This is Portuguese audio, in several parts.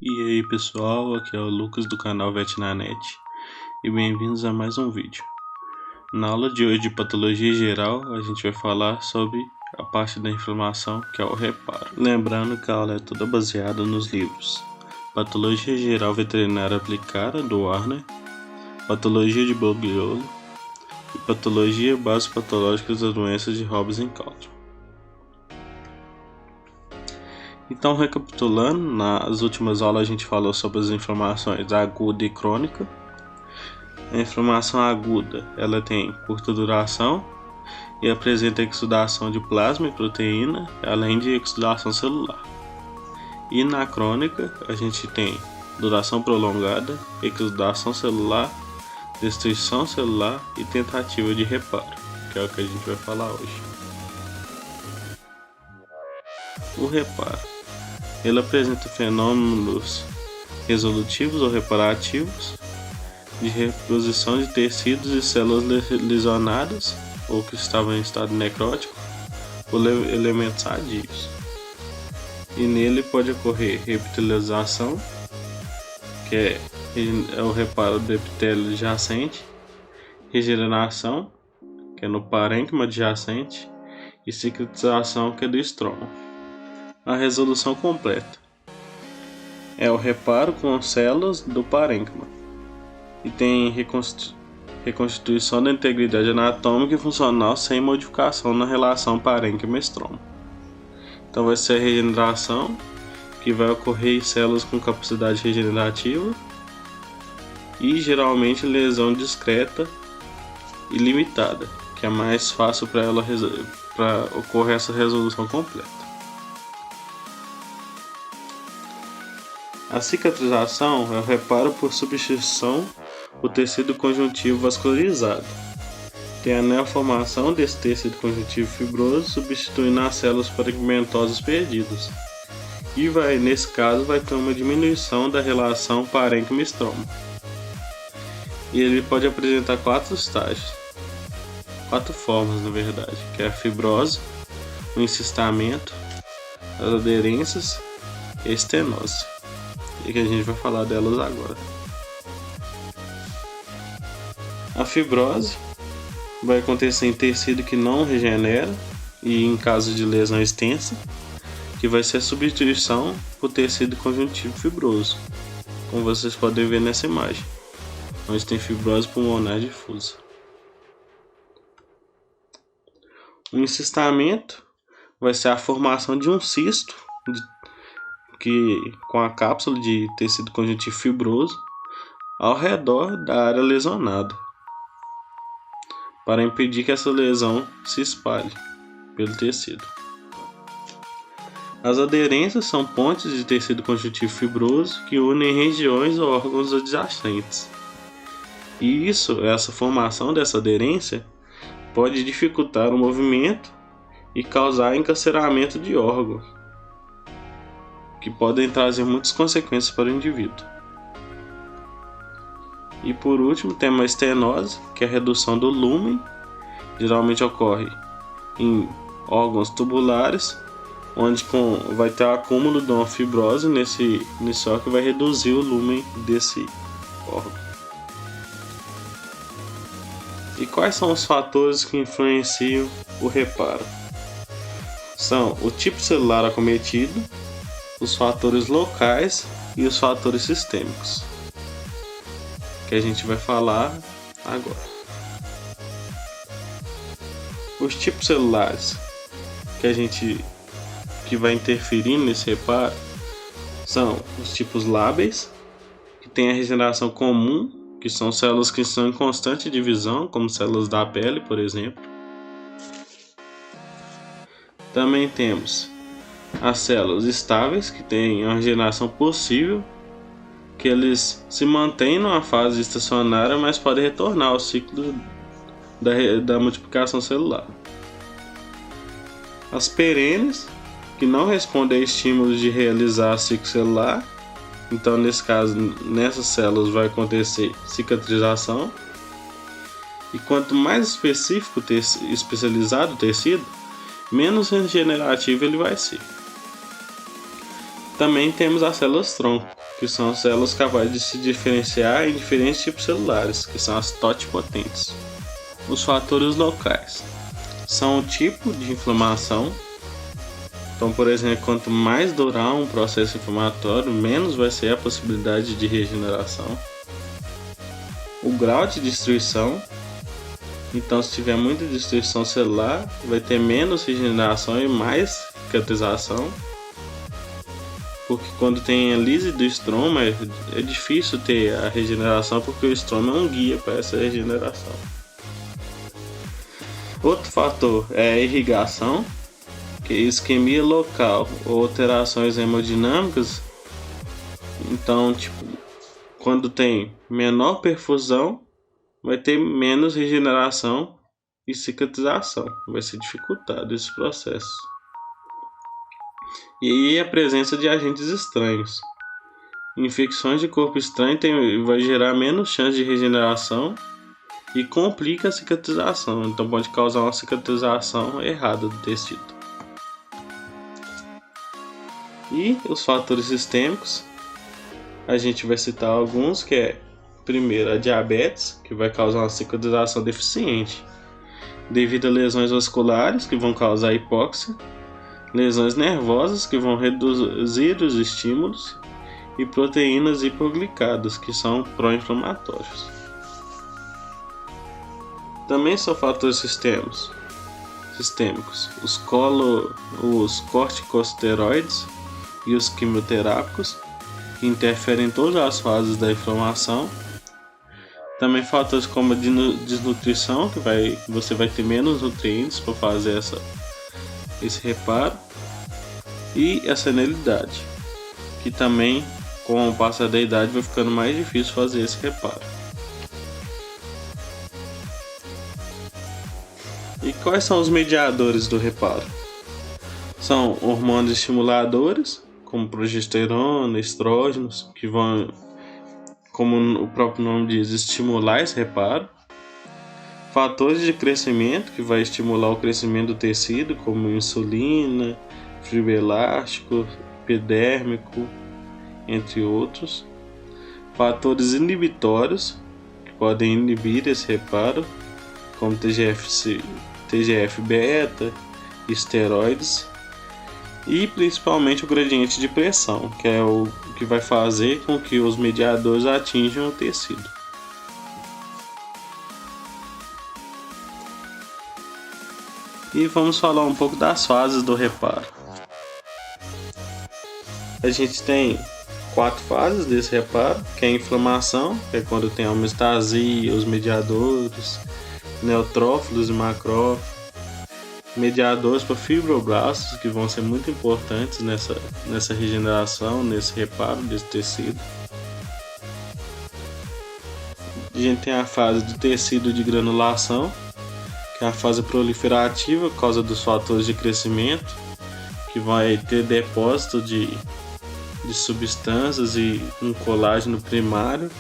E aí pessoal, aqui é o Lucas do canal Vetnanet e bem-vindos a mais um vídeo. Na aula de hoje de patologia geral, a gente vai falar sobre a parte da inflamação, que é o reparo. Lembrando que a aula é toda baseada nos livros Patologia Geral Veterinária Aplicada, do Warner, Patologia de Bogliolo e Patologia Bases Patológicas das Doenças de Robson-Coulter. Então, recapitulando, nas últimas aulas a gente falou sobre as inflamações aguda e crônica. A inflamação aguda, ela tem curta duração e apresenta exudação de plasma e proteína, além de exudação celular. E na crônica, a gente tem duração prolongada, exudação celular, destruição celular e tentativa de reparo, que é o que a gente vai falar hoje. O reparo, ele apresenta fenômenos resolutivos ou reparativos de reposição de tecidos e células lesionadas ou que estavam em estado necrótico por elementos sadios. E nele pode ocorrer epitelialização, que é o reparo do epitélio adjacente, regeneração, que é no parênquima adjacente, e cicatrização, que é do estroma. A resolução completa é o reparo com células do parênquima e tem reconstituição da integridade anatômica e funcional sem modificação na relação parênquima-estroma. Então vai ser a regeneração, que vai ocorrer em células com capacidade regenerativa e geralmente lesão discreta e limitada, que é mais fácil para ocorrer essa resolução completa. A cicatrização é o reparo por substituição do tecido conjuntivo vascularizado. Tem a neoformação desse tecido conjuntivo fibroso, substituindo as células parenquimatosas perdidas. E nesse caso vai ter uma diminuição da relação parênquima-estroma. E ele pode apresentar 4 estágios. 4 formas, na verdade, que é a fibrose, o encistamento, as aderências e a estenose. E que a gente vai falar delas agora. A fibrose vai acontecer em tecido que não regenera e em caso de lesão extensa, que vai ser a substituição por tecido conjuntivo fibroso, como vocês podem ver nessa imagem, onde tem fibrose pulmonar difusa. O encistamento vai ser a formação de um cisto com a cápsula de tecido conjuntivo fibroso ao redor da área lesionada, para impedir que essa lesão se espalhe pelo tecido. As aderências são pontes de tecido conjuntivo fibroso que unem regiões ou órgãos adjacentes. E essa formação dessa aderência pode dificultar o movimento e causar encarceramento de órgãos, que podem trazer muitas consequências para o indivíduo. E por último, temos a estenose, que é a redução do lúmen, geralmente ocorre em órgãos tubulares, onde vai ter o acúmulo de uma fibrose nesse órgão que vai reduzir o lúmen desse órgão. E quais são os fatores que influenciam o reparo? São o tipo celular acometido, os fatores locais e os fatores sistêmicos, que a gente vai falar agora. Os tipos celulares que vai interferir nesse reparo são os tipos lábeis, que tem a regeneração comum, que são células que estão em constante divisão, como células da pele, por exemplo. Também temos as células estáveis, que têm uma regeneração possível, que eles se mantêm numa fase estacionária, mas podem retornar ao ciclo da multiplicação celular. As perenes, que não respondem a estímulos de realizar ciclo celular, então nesse caso, nessas células vai acontecer cicatrização. E quanto mais específico especializado o tecido, menos regenerativo ele vai ser. Também temos as células-tronco, que são as células capazes de se diferenciar em diferentes tipos celulares, que são as totipotentes. Os fatores locais são o tipo de inflamação. Então, por exemplo, quanto mais durar um processo inflamatório, menos vai ser a possibilidade de regeneração. O grau de destruição. Então, se tiver muita destruição celular, vai ter menos regeneração e mais cicatrização. Porque quando tem a lise do estroma, é difícil ter a regeneração, porque o estroma é um guia para essa regeneração. Outro fator é a irrigação, que é isquemia local ou alterações hemodinâmicas. Então, quando tem menor perfusão, vai ter menos regeneração e cicatrização. Vai ser dificultado esse processo. E aí a presença de agentes estranhos. Infecções de corpo estranho vai gerar menos chance de regeneração e complica a cicatrização. Então pode causar uma cicatrização errada do tecido. E os fatores sistêmicos, a gente vai citar alguns, que é, primeiro, a diabetes, que vai causar uma cicatrização deficiente devido a lesões vasculares, que vão causar hipóxia, lesões nervosas, que vão reduzir os estímulos, e proteínas hipoglicadas, que são pró-inflamatórios. Também são fatores sistêmicos os corticosteroides e os quimioterápicos, que interferem em todas as fases da inflamação. Também fatores como a desnutrição, que você vai ter menos nutrientes para fazer esse reparo, e a senilidade, que também, com o passar da idade, vai ficando mais difícil fazer esse reparo. E quais são os mediadores do reparo? São hormônios estimuladores, como progesterona, estrógenos, que vão, como o próprio nome diz, estimular esse reparo. Fatores de crescimento, que vai estimular o crescimento do tecido, como insulina, fibro elástico, epidérmico, entre outros. Fatores inibitórios, que podem inibir esse reparo, como TGF-beta, esteroides, e principalmente o gradiente de pressão, que é o que vai fazer com que os mediadores atinjam o tecido. E vamos falar um pouco das fases do reparo. A gente tem 4 fases desse reparo, que é a inflamação, que é quando tem a homeostasia, os mediadores, neutrófilos e macrófagos, mediadores para fibroblastos, que vão ser muito importantes nessa regeneração, nesse reparo desse tecido. A gente tem a fase do tecido de granulação, que é a fase proliferativa por causa dos fatores de crescimento, que vai ter depósito de substâncias e um colágeno primário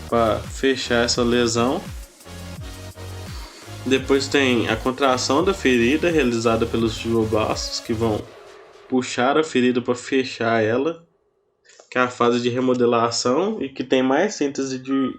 para fechar essa lesão. Depois tem a contração da ferida realizada pelos fibroblastos, que vão puxar a ferida para fechar ela, que é a fase de remodelação e que tem mais síntese de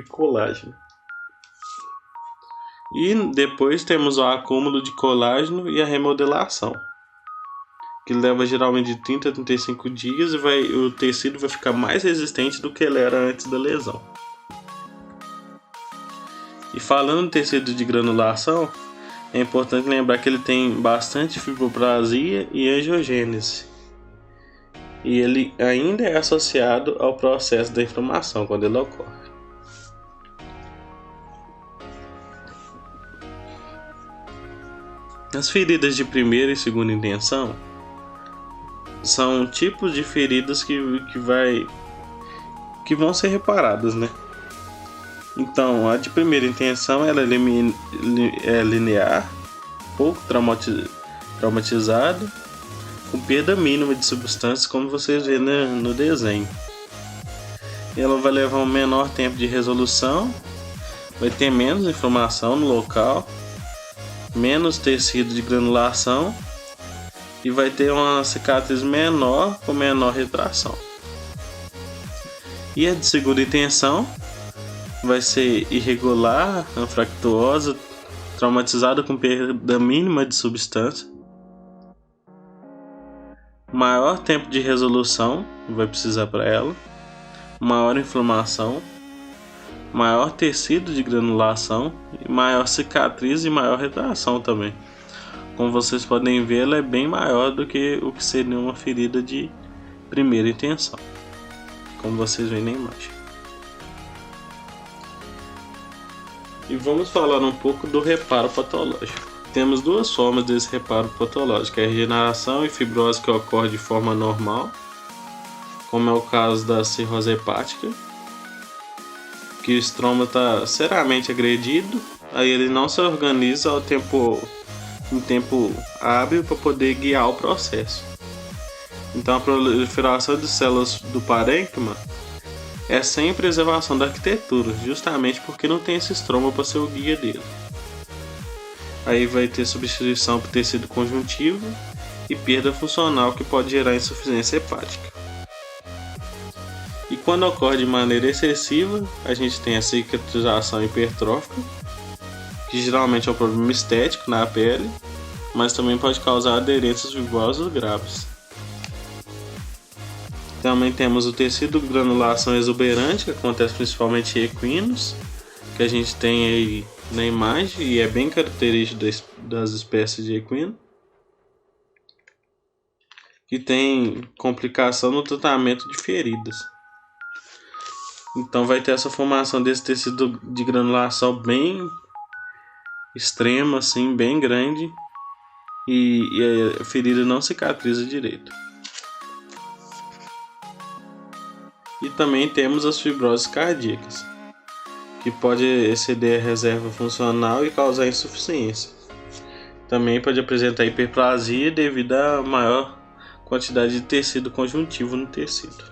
colágeno. E depois temos o acúmulo de colágeno e a remodelação, que leva geralmente de 30 a 35 dias e o tecido vai ficar mais resistente do que ele era antes da lesão. E falando no tecido de granulação, é importante lembrar que ele tem bastante fibroplasia e angiogênese. E ele ainda é associado ao processo da inflamação quando ele ocorre. As feridas de primeira e segunda intenção são tipos de feridas que vão ser reparadas, né? Então, a de primeira intenção ela é linear, pouco traumatizado, com perda mínima de substâncias, como vocês vêem no desenho. Ela vai levar um menor tempo de resolução, vai ter menos inflamação no local menos tecido de granulação e vai ter uma cicatriz menor com menor retração. E a de segunda intenção vai ser irregular, anfractuosa, traumatizada com perda mínima de substância, maior tempo de resolução vai precisar para ela, maior inflamação, maior tecido de granulação, maior cicatriz e maior retração também. Como vocês podem ver, ela é bem maior do que o que seria uma ferida de primeira intenção, como vocês veem na imagem. E vamos falar um pouco do reparo patológico. Temos duas formas desse reparo patológico: a regeneração e fibrose que ocorre de forma normal, como é o caso da cirrose hepática, que o estroma está seriamente agredido, aí ele não se organiza em tempo hábil para poder guiar o processo. Então a proliferação de células do parênquima é sem preservação da arquitetura, justamente porque não tem esse estroma para ser o guia dele. Aí vai ter substituição por tecido conjuntivo e perda funcional que pode gerar insuficiência hepática. E quando ocorre de maneira excessiva, a gente tem a cicatrização hipertrófica, que geralmente é um problema estético na pele, mas também pode causar aderências fibrosas graves. Também temos o tecido granulação exuberante, que acontece principalmente em equinos, que a gente tem aí na imagem e é bem característico das espécies de equino, que tem complicação no tratamento de feridas. Então vai ter essa formação desse tecido de granulação bem extrema, assim, bem grande, e a ferida não cicatriza direito. E também temos as fibroses cardíacas, que pode exceder a reserva funcional e causar insuficiência. Também pode apresentar hiperplasia devido à maior quantidade de tecido conjuntivo no tecido.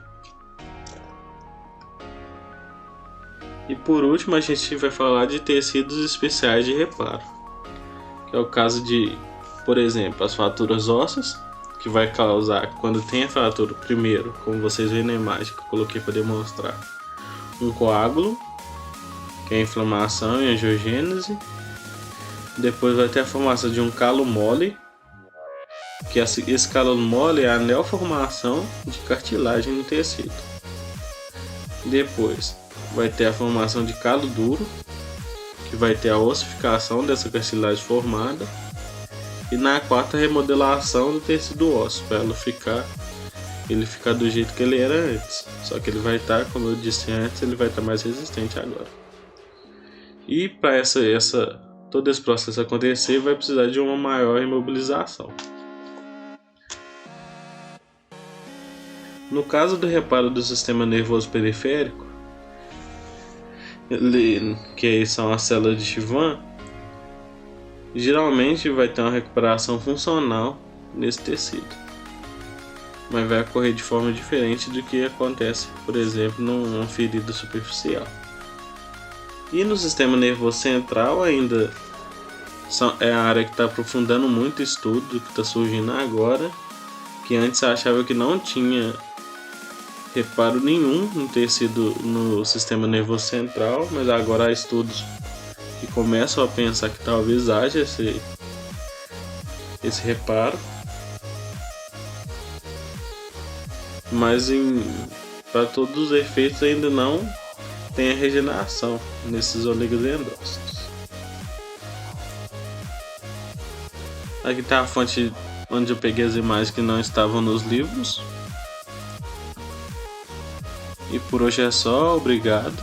E por último, a gente vai falar de tecidos especiais de reparo, que é o caso de, por exemplo, as fraturas ósseas, que vai causar, quando tem a fratura, primeiro, como vocês veem na imagem que eu coloquei para demonstrar, um coágulo, que é a inflamação e angiogênese. Depois vai ter a formação de um calo mole, que esse calo mole é a neoformação de cartilagem no tecido. Depois vai ter a formação de calo duro, que vai ter a ossificação dessa cartilagem formada. E na quarta, a remodelação do tecido ósseo, para ele ficar do jeito que ele era antes. Só que ele vai estar, como eu disse antes, ele vai estar mais resistente agora. E para todo esse processo acontecer, vai precisar de uma maior imobilização. No caso do reparo do sistema nervoso periférico, que são as células de Schwann, geralmente vai ter uma recuperação funcional nesse tecido, mas vai ocorrer de forma diferente do que acontece, por exemplo, numa ferida superficial. E no sistema nervoso central ainda é a área que está aprofundando muito o estudo, que está surgindo agora, que antes achava que não tinha reparo nenhum no tecido no sistema nervoso central, mas agora há estudos que começam a pensar que talvez haja esse reparo, mas para todos os efeitos ainda não tem a regeneração nesses oligodendrócitos. Aqui está a fonte onde eu peguei as imagens que não estavam nos livros. E por hoje é só, obrigado.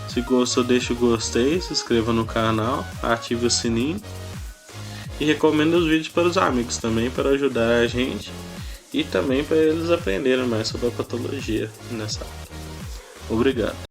Se gostou, deixa o gostei, se inscreva no canal, ative o sininho e recomenda os vídeos para os amigos também, para ajudar a gente e também para eles aprenderem mais sobre a patologia nessa área. Obrigado.